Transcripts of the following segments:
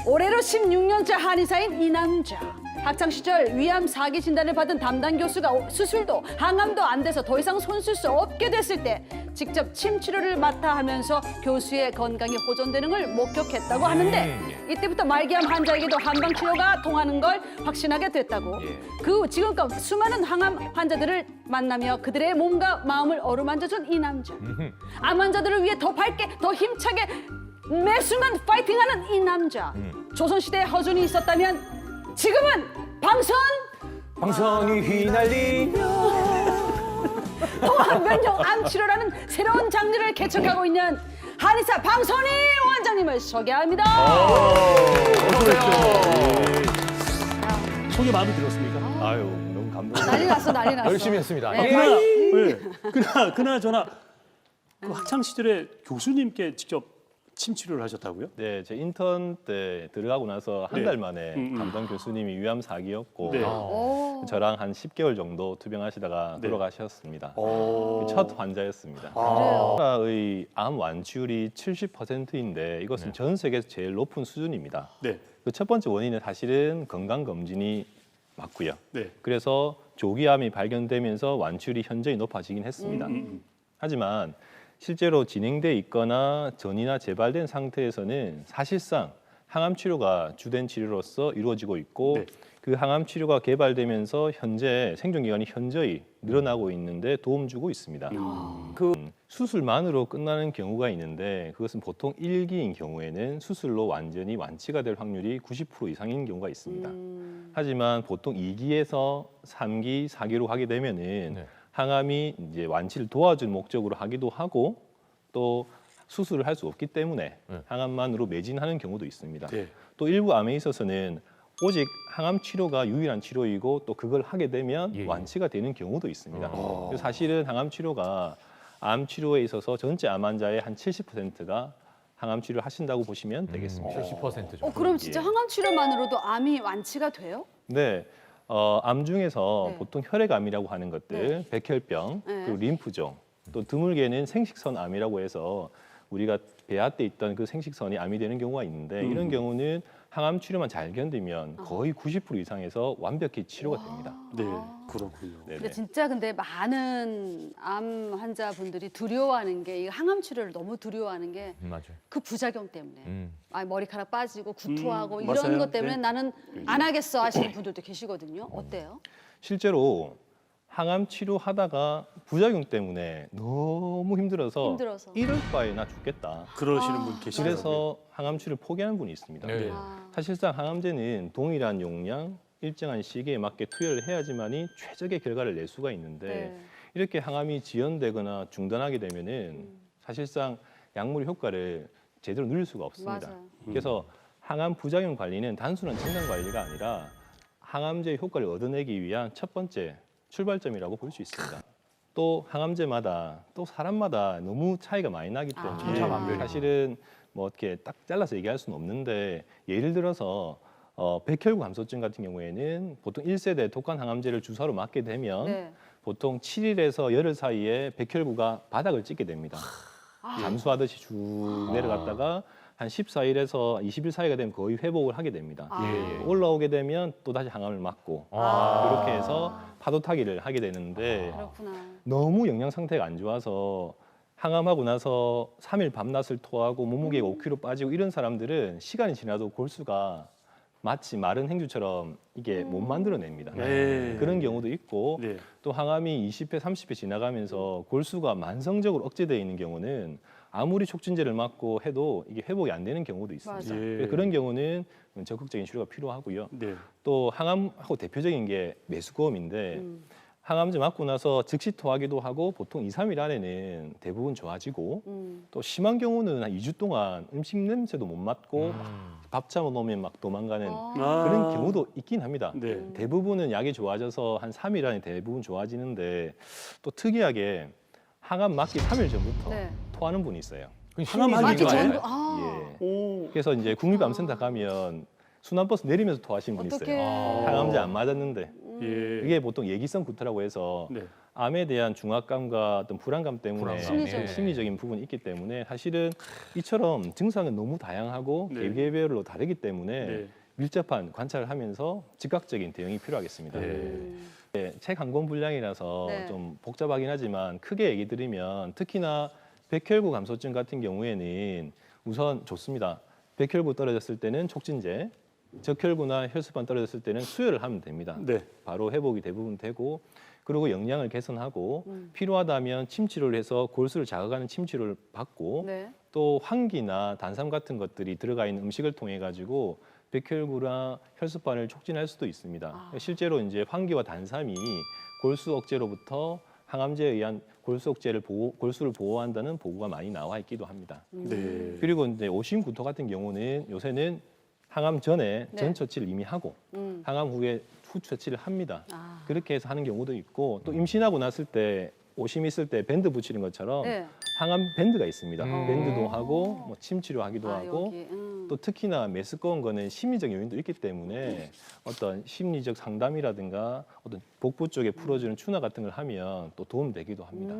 올해로 16년째 한의사인 이 남자. 학창시절 위암 4기 진단을 받은 담당 교수가 수술도 항암도 안 돼서 더 이상 손쓸 수 없게 됐을 때 직접 침 치료를 맡아 하면서 교수의 건강이 호전되는 걸 목격했다고 하는데 이때부터 말기암 환자에게도 한방 치료가 통하는 걸 확신하게 됐다고. 그 후 지금껏 수많은 항암 환자들을 만나며 그들의 몸과 마음을 어루만져준 이 남자. 암 환자들을 위해 더 밝게 더 힘차게 매 순간 파이팅하는 이 남자. 조선시대에 허준이 있었다면 지금은 방선이 휘날리며 통합면역 암치료라는 새로운 장르를 개척하고 있는 한의사 방선희 원장님을 소개합니다. 소개 마음에 들었습니까? 아유 너무 감동. 난리 났어, 난리 났어. 열심히 했습니다. 그나저나 그 학창 시절에 교수님께 직접 침 치료를 하셨다고요? 네, 제 인턴 때 들어가고 나서 한 네. 달 만에 담당 교수님이 위암 4기였고 네. 저랑 한 10개월 정도 투병하시다가 네. 돌아가셨습니다. 오. 첫 환자였습니다. 그래요. 우리나라의 암 완치율이 70%인데 이것은 전 세계에서 제일 높은 수준입니다. 네. 그 첫 번째 원인은 사실은 건강 검진이 맞고요. 네. 그래서 조기암이 발견되면서 완치율이 현저히 높아지긴 했습니다. 하지만 실제로 진행돼 있거나 전이나 재발된 상태에서는 사실상 항암 치료가 주된 치료로서 이루어지고 있고 네. 그 항암 치료가 개발되면서 현재 생존 기간이 현저히 늘어나고 있는데 도움 주고 있습니다. 그 수술만으로 끝나는 경우가 있는데 그것은 보통 1기인 경우에는 수술로 완전히 완치가 될 확률이 90% 이상인 경우가 있습니다. 하지만 보통 2기에서 3기, 4기로 가게 되면은 항암이 이제 완치를 도와줄 목적으로 하기도 하고 또 수술을 할 수 없기 때문에 항암만으로 매진하는 경우도 있습니다. 네. 또 일부 암에 있어서는 오직 항암 치료가 유일한 치료이고 또 그걸 하게 되면 완치가 되는 경우도 있습니다. 그래서 사실은 항암 치료가 암 치료에 있어서 전체 암 환자의 한 70%가 항암 치료를 하신다고 보시면 되겠습니다. 70% 정도. 그럼 진짜 항암 치료만으로도 암이 완치가 돼요? 네. 암 중에서 네. 보통 혈액암이라고 하는 것들, 백혈병, 그리고 림프종, 또 드물게는 생식선암이라고 해서 우리가 배아 때 있던 그 생식선이 암이 되는 경우가 있는데 이런 경우는 항암 치료만 잘 견디면 거의 90% 이상에서 완벽히 치료가 됩니다. 네. 그렇군요. 네네. 근데 진짜 많은 암 환자분들이 두려워하는 게 이 항암 치료를 너무 두려워하는 게 맞아요. 그 부작용 때문에 머리카락 빠지고 구토하고 맞아요. 이런 것 때문에 네. 나는 안 하겠어 하시는 분들도 계시거든요. 어때요? 실제로 항암 치료하다가 부작용 때문에 너무 힘들어서 이럴 바에나 죽겠다. 그러시는 분 계시더라고요. 그래서 항암 치료를 포기하는 분이 있습니다. 네. 사실상 항암제는 동일한 용량, 일정한 시기에 맞게 투여를 해야지만이 최적의 결과를 낼 수가 있는데 네. 이렇게 항암이 지연되거나 중단하게 되면은 사실상 약물의 효과를 제대로 누릴 수가 없습니다. 맞아요. 그래서 항암 부작용 관리는 단순한 건강 관리가 아니라 항암제의 효과를 얻어내기 위한 첫 번째 출발점이라고 볼 수 있습니다. 또 항암제마다 또 사람마다 너무 차이가 많이 나기 때문에 천차만별이구나. 사실은 뭐 어떻게 딱 잘라서 얘기할 수는 없는데 예를 들어서 백혈구 감소증 같은 경우에는 보통 1세대 독한 항암제를 주사로 맞게 되면 네. 보통 7일에서 열흘 사이에 백혈구가 바닥을 찍게 됩니다. 잠수하듯이 쭉 내려갔다가 한 14일에서 20일 사이가 되면 거의 회복을 하게 됩니다. 올라오게 되면 또 다시 항암을 맞고 이렇게 해서 파도 타기를 하게 되는데 그렇구나. 너무 영양 상태가 안 좋아서 항암하고 나서 3일 밤낮을 토하고 몸무게가 5kg 빠지고 이런 사람들은 시간이 지나도 골수가 마치 마른 행주처럼 이게 못 만들어냅니다. 네. 그런 경우도 있고 네. 또 항암이 20회, 30회 지나가면서 골수가 만성적으로 억제되어 있는 경우는 아무리 촉진제를 맞고 해도 이게 회복이 안 되는 경우도 있습니다. 맞아. 예. 그래서 그런 경우는 적극적인 치료가 필요하고요. 네. 또 항암하고 대표적인 게 메스꺼움인데 항암제 맞고 나서 즉시 토하기도 하고 보통 2, 3일 안에는 대부분 좋아지고 또 심한 경우는 한 2주 동안 음식 냄새도 못 맡고 밥 잘못 놓으면 막 도망가는 그런 경우도 있긴 합니다. 네. 대부분은 약이 좋아져서 한 3일 안에 대부분 좋아지는데 또 특이하게 항암 맞기 3일 전부터 네. 토하는 분이 있어요. 항암 맞기 맞기 전도 전에? 아. 예. 오. 그래서 이제 국립암센터 가면 순환버스 내리면서 토하시는 분이 어떡해. 있어요. 항암제 안 맞았는데 예. 이게 보통 예기성 구토라고 해서 네. 암에 대한 중압감과 어떤 불안감 때문에 심리적인. 심리적인 부분이 있기 때문에 사실은 이처럼 증상은 너무 다양하고 네. 개개별로 다르기 때문에 네. 밀접한 관찰을 하면서 즉각적인 대응이 필요하겠습니다. 네. 책 한 권 분량이라서 네. 좀 복잡하긴 하지만 크게 얘기 드리면 특히나 백혈구 감소증 같은 경우에는 우선 좋습니다. 백혈구 떨어졌을 때는 촉진제, 적혈구나 혈소판 떨어졌을 때는 수혈을 하면 됩니다. 네. 바로 회복이 대부분 되고 그리고 영양을 개선하고 필요하다면 침 치료를 해서 골수를 자극하는 침 치료를 받고 네. 또 황기나 단삼 같은 것들이 들어가 있는 음식을 통해 가지고 백혈구나 혈소판을 촉진할 수도 있습니다. 실제로 이제 황기와 단삼이 골수 억제로부터 항암제에 의한 골수 억제를 골수를 보호한다는 보고가 많이 나와 있기도 합니다. 네. 그리고 이제 오심구토 같은 경우는 요새는 항암 전에 네. 전 처치를 이미 하고 항암 후에 후 처치를 합니다. 아. 그렇게 해서 하는 경우도 있고 또 임신하고 났을 때 오심 있을 때 밴드 붙이는 것처럼 네. 항암 밴드가 있습니다. 음. 밴드도 하고 뭐 침 치료하기도 하고 여기. 또 특히나 메스꺼운 거는 심리적 요인도 있기 때문에 어떤 심리적 상담이라든가 어떤 복부 쪽에 풀어주는 추나 같은 걸 하면 또 도움되기도 합니다.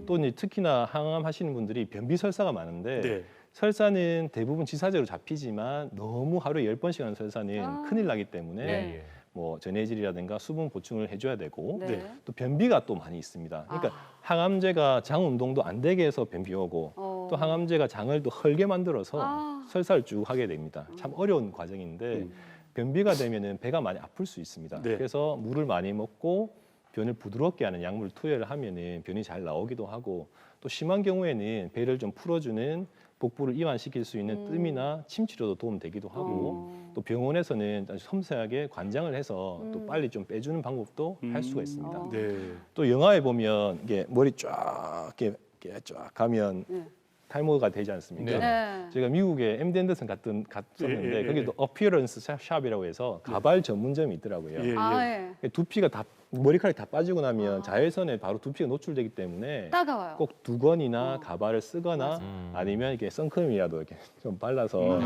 또 이제 특히나 항암 하시는 분들이 변비 설사가 많은데 네. 설사는 대부분 지사제로 잡히지만 너무 하루에 10번씩 하는 설사는 큰일 나기 때문에 네. 뭐 전해질이라든가 수분 보충을 해줘야 되고 네. 네. 또 변비가 또 많이 있습니다. 그러니까 항암제가 장 운동도 안 되게 해서 변비 오고 또 항암제가 장을 또 헐게 만들어서 설사를 쭉 하게 됩니다. 참 어려운 과정인데 변비가 되면은 배가 많이 아플 수 있습니다. 네. 그래서 물을 많이 먹고 변을 부드럽게 하는 약물 투여를 하면은 변이 잘 나오기도 하고 또 심한 경우에는 배를 좀 풀어주는 복부를 이완시킬 수 있는 뜸이나 침 치료도 도움되기도 하고 또 병원에서는 아주 섬세하게 관장을 해서 또 빨리 좀 빼주는 방법도 할 수가 있습니다. 네. 또 영화에 보면 이게 머리 쫙 이렇게 쫙 가면 네. 탈모가 되지 않습니까? 네. 제가 미국에 MD 앤더슨 갔었는데 예. 거기도 어피어런스 샵이라고 해서 가발 전문점이 있더라고요. 예. 예. 두피가 다 머리카락이 다 빠지고 나면 자외선에 바로 두피가 노출되기 때문에 따가워요. 꼭 두건이나 가발을 쓰거나 아니면 이렇게 선크림이라도 이렇게 좀 발라서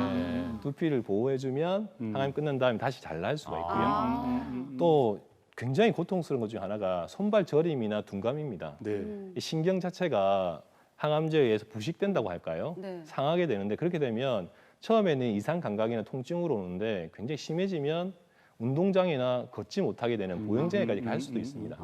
두피를 보호해주면 항암이 끝난 다음에 다시 잘 날 수가 있고요. 또 굉장히 고통스러운 것 중에 하나가 손발 저림이나 둔감입니다. 네. 이 신경 자체가 항암제에 의해서 부식된다고 할까요? 네. 상하게 되는데 그렇게 되면 처음에는 이상 감각이나 통증으로 오는데 굉장히 심해지면 운동장애나 걷지 못하게 되는 보행장애까지 갈 수도 있습니다.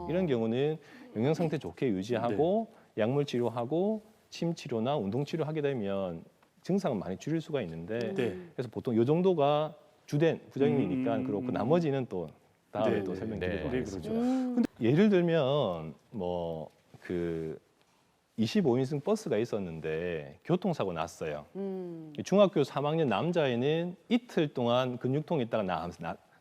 이런 경우는 영양 상태 좋게 유지하고 약물 치료하고 침 치료나 운동 치료하게 되면 증상은 많이 줄일 수가 있는데 네. 그래서 보통 이 정도가 주된 부작용이니까 그렇고 나머지는 또 다음에 네, 또 네. 설명드리도록 네, 하겠습니다. 예를 들면 뭐 그 25인승 버스가 있었는데 교통사고 났어요. 중학교 3학년 남자애는 이틀 동안 근육통이 있다가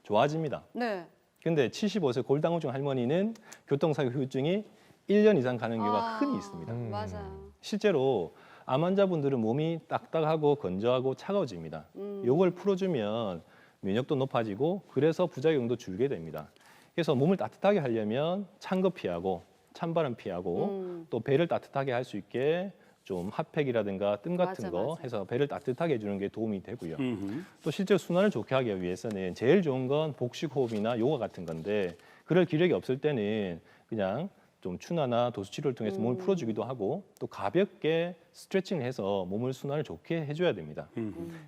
좋아집니다. 네. 근데 75세 골다공증 할머니는 교통사고 후유증이 1년 이상 가는 경우가 흔히 있습니다. 맞아요. 실제로 암 환자분들은 몸이 딱딱하고 건조하고 차가워집니다. 이걸 풀어주면 면역도 높아지고 그래서 부작용도 줄게 됩니다. 그래서 몸을 따뜻하게 하려면 찬 거 피하고 찬바람 피하고 또 배를 따뜻하게 할 수 있게 좀 핫팩이라든가 뜸 같은 맞아, 거 맞아. 해서 배를 따뜻하게 해주는 게 도움이 되고요. 음흠. 또 실제로 순환을 좋게 하기 위해서는 제일 좋은 건 복식 호흡이나 요가 같은 건데 그럴 기력이 없을 때는 그냥 좀 추나나 도수 치료를 통해서 몸을 풀어주기도 하고 또 가볍게 스트레칭을 해서 몸을 순환을 좋게 해줘야 됩니다.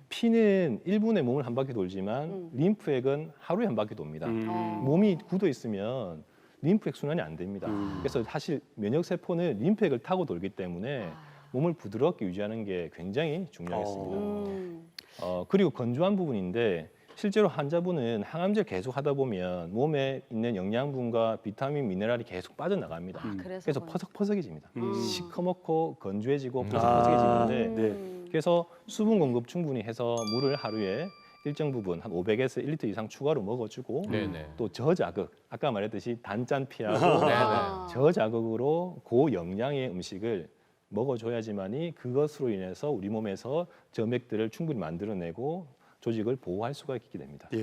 피는 1분에 몸을 한 바퀴 돌지만 림프액은 하루에 한 바퀴 돕니다. 몸이 굳어 있으면 림프액 순환이 안 됩니다. 그래서 사실 면역 세포는 림프액을 타고 돌기 때문에 몸을 부드럽게 유지하는 게 굉장히 중요하겠습니다. 그리고 건조한 부분인데 실제로 환자분은 항암제를 계속 하다 보면 몸에 있는 영양분과 비타민, 미네랄이 계속 빠져나갑니다. 그래서 퍼석퍼석해집니다. 시커멓고 건조해지고 퍼석퍼석해지는데 네. 그래서 수분 공급 충분히 해서 물을 하루에 일정 부분 한 500에서 1리터 이상 추가로 먹어주고 네네. 또 저자극, 아까 말했듯이 단짠 피하고 저자극으로 고영양의 음식을 먹어줘야지만이 그것으로 인해서 우리 몸에서 점액들을 충분히 만들어내고 조직을 보호할 수가 있게 됩니다. 예.